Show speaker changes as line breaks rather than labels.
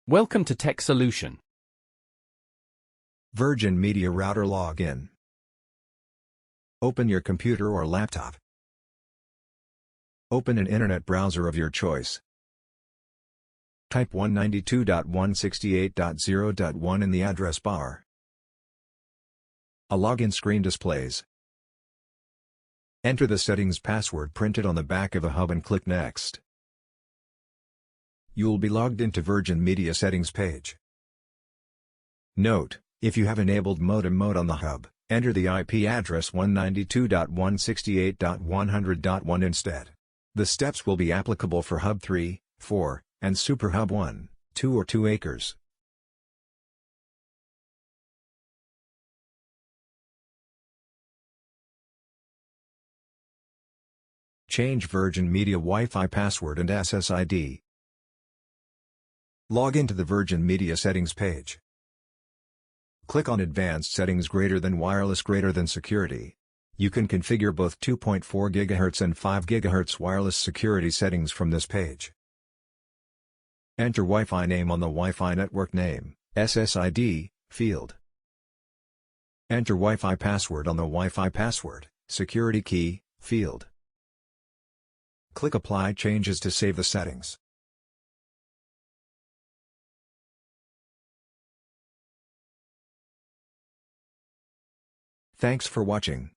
Welcome to Tech Solution.
Virgin Media Router Login. Open your computer or laptop. Open an internet browser of your choice. Type 192.168.0.1 in the address bar. A login screen displays. Enter the settings password printed on the back of the hub and click Next. You'll be logged into Virgin Media settings page. Note, if you have enabled modem mode on the hub, enter the IP address 192.168.100.1 instead. The steps will be applicable for Hub 3, 4, and Super Hub 1, 2 or 2 acres. Change Virgin Media Wi-Fi password and SSID. Log into the Virgin Media settings page. Click on Advanced Settings greater than Wireless greater than Security. You can configure both 2.4 GHz and 5 GHz wireless security settings from this page. Enter Wi-Fi name on the Wi-Fi network name, SSID, field. Enter Wi-Fi password on the Wi-Fi password, security key, field. Click Apply Changes to save the settings. Thanks for watching.